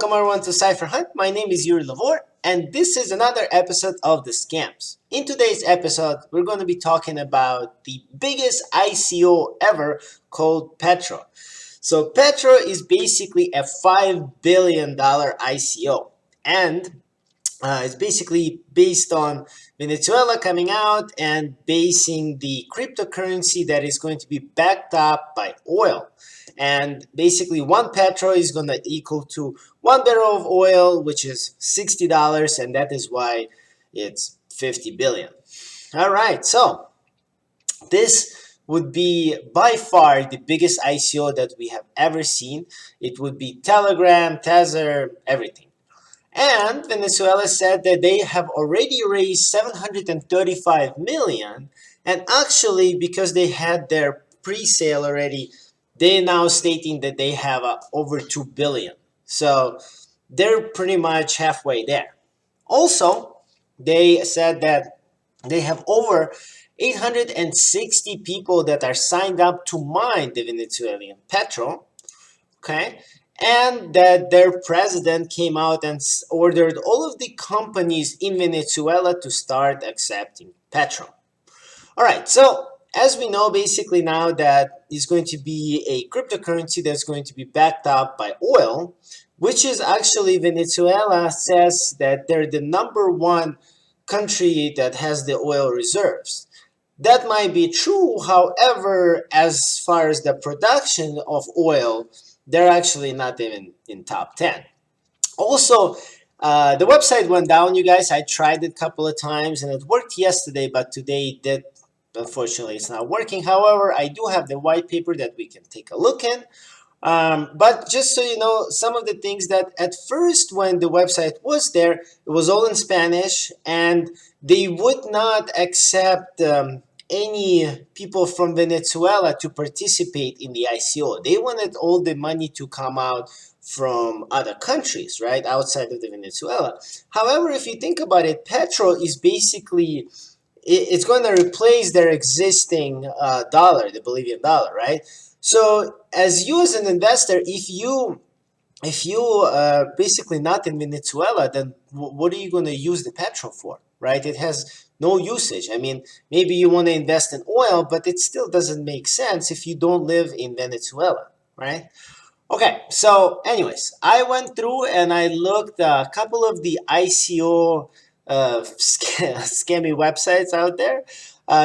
Welcome everyone to CypherHaunt. My name is Yuri Lavor, and this is another episode of the scams. In today's episode, we're going to be talking about the biggest ICO ever called Petro. So Petro is basically a $5 billion ICO, and it's basically based on Venezuela coming out and basing the cryptocurrency that is going to be backed up by oil. And basically, one petro is going to equal to 1 barrel of oil, which is $60, and that is why it's 50 billion. All right, so this would be by far the biggest ICO that we have ever seen. It would be Telegram, Tether, everything. And Venezuela said that they have already raised 735 million, and actually because they had their pre-sale already, they're now stating that they have over 2 billion. So they're pretty much halfway there. Also, they said that they have over 860 people that are signed up to mine the Venezuelan Petro. Okay, and that their president came out and ordered all of the companies in Venezuela to start accepting Petro. All right, so as we know, basically now that is going to be a cryptocurrency that's going to be backed up by oil, which is actually Venezuela says that they're the #1 country that has the oil reserves. That might be true, however, as far as the production of oil, they're actually not even in top 10. Also, the website went down, you guys. I tried it a couple of times and it worked yesterday, but today that unfortunately it's not working. However, I do have the white paper that we can take a look in. But just so you know, some of the things that at first when the website was there, it was all in Spanish and they would not accept any people from Venezuela to participate in the ICO. They wanted all the money to come out from other countries, right, outside of the Venezuela. However, if you think about it, Petro is basically, it's going to replace their existing dollar, the Bolivian dollar, right? So as you as an investor, if you basically not in Venezuela, then what are you going to use the Petro for, right? It has no usage. I mean, maybe you want to invest in oil, but it still doesn't make sense if you don't live in Venezuela, right? Okay, so anyways, I went through and I looked a couple of the ICO scammy websites out there.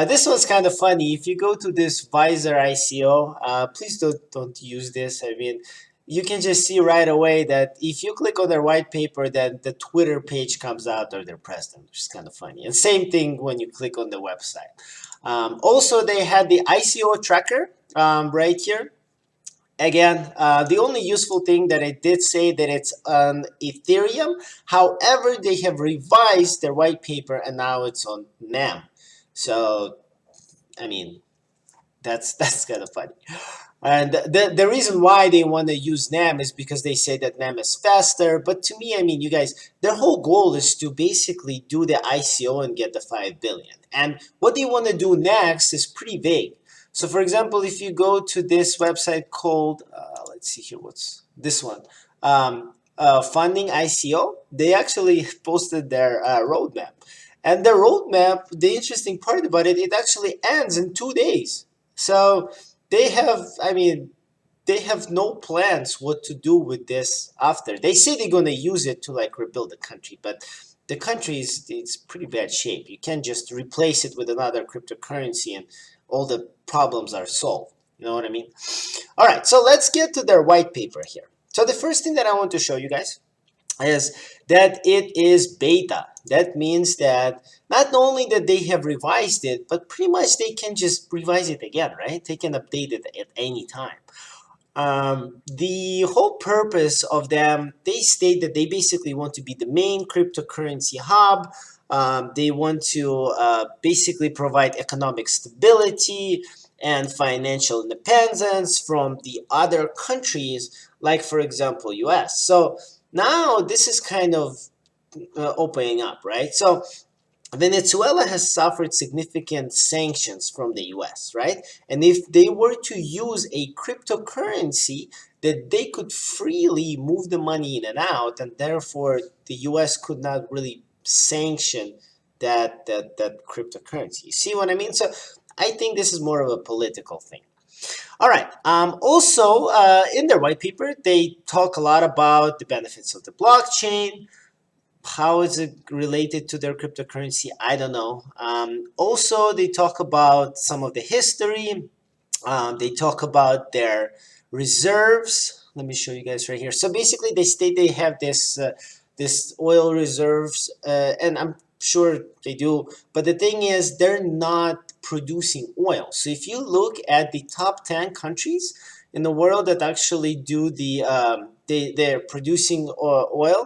This one's kind of funny. If you go to this Visor ICO, please don't use this. I mean, you can just see right away that if you click on their white paper, then the Twitter page comes out or their president, which is kind of funny. And same thing when you click on the website. Also, they had the ICO tracker right here. Again, the only useful thing that it did say that it's on Ethereum. However, they have revised their white paper and now it's on NAM. So, I mean, that's kind of funny. And the reason why they want to use NAM is because they say that NAM is faster. But to me, I mean, you guys, their whole goal is to basically do the ICO and get the 5 billion. And what they want to do next is pretty vague. So for example, if you go to this website called, let's see here, what's this one? Funding ICO, they actually posted their roadmap. And the roadmap, the interesting part about it, it actually ends in 2 days. So they have, I mean, they have no plans what to do with this after. They say they're going to use it to like rebuild the country, but the country is it's pretty bad shape. You can't just replace it with another cryptocurrency and all the problems are solved. You know what I mean? All right, so let's get to their white paper here. So the first thing that I want to show you guys is that it is beta. That means that not only that they have revised it, but pretty much they can just revise it again, right? They can update it at any time. The whole purpose of them, they state that they basically want to be the main cryptocurrency hub. They want to basically provide economic stability and financial independence from the other countries, like for example, US. So now this is kind of opening up, right? So Venezuela has suffered significant sanctions from the US, right? And if they were to use a cryptocurrency, that they could freely move the money in and out, and therefore the US could not really sanction that cryptocurrency. You see what I mean? So I think this is more of a political thing. All right. Also, in their white paper, they talk a lot about the benefits of the blockchain. How is it related to their cryptocurrency? I don't know. Also, they talk about some of the history. They talk about their reserves. Let me show you guys right here. So basically, they state they have this oil reserves, and I'm sure they do. But the thing is, they're not producing oil. So if you look at the top 10 countries in the world that actually do they're producing oil,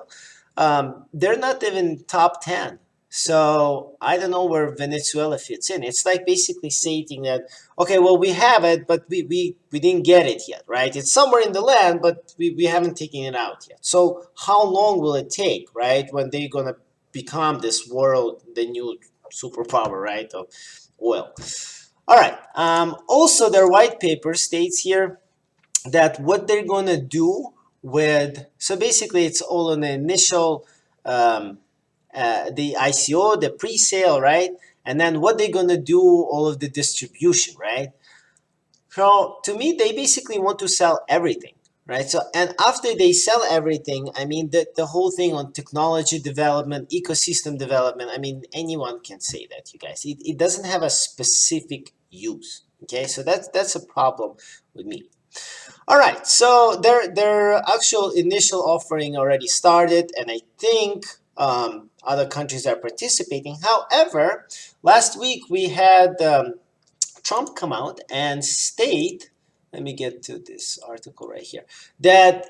they're not even top 10. So I don't know where Venezuela fits in. It's like basically stating that, okay, well, we have it, but we didn't get it yet, right? It's somewhere in the land, but we haven't taken it out yet. So how long will it take, right, when they're going to become this world, the new superpower, right, of oil? All right. Also, their white paper states here that what they're going to do with, so basically it's all on the initial the ICO, the pre-sale, right? And then what they're gonna do, all of the distribution, right? So to me, they basically want to sell everything, right? So and after they sell everything, I mean the whole thing on technology development, ecosystem development. I mean anyone can say that, you guys. It doesn't have a specific use. Okay, so that's a problem with me. All right, so their actual initial offering already started, and I think other countries are participating. However, last week we had Trump come out and state, let me get to this article right here, that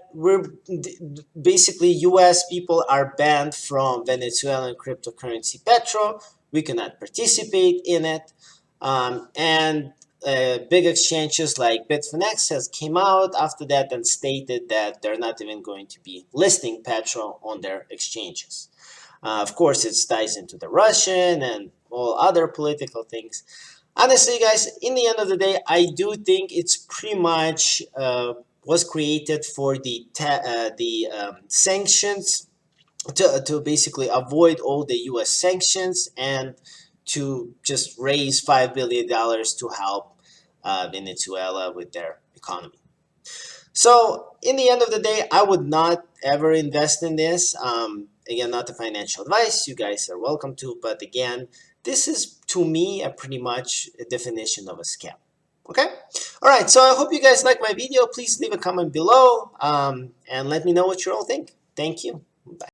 basically US people are banned from Venezuelan cryptocurrency Petro. We cannot participate in it. And big exchanges like Bitfinex has came out after that and stated that they're not even going to be listing Petro on their exchanges. Of course, it ties into the Russian and all other political things. Honestly, guys, in the end of the day, I do think it's pretty much was created for the sanctions to basically avoid all the U.S. sanctions and to just raise $5 billion to help Venezuela with their economy. So, in the end of the day, I would not ever invest in this. Again, not a financial advice. You guys are welcome to, but again, this is to me a pretty much a definition of a scam. Okay? All right, so I hope you guys like my video. Please leave a comment below and let me know what you all think. Thank you.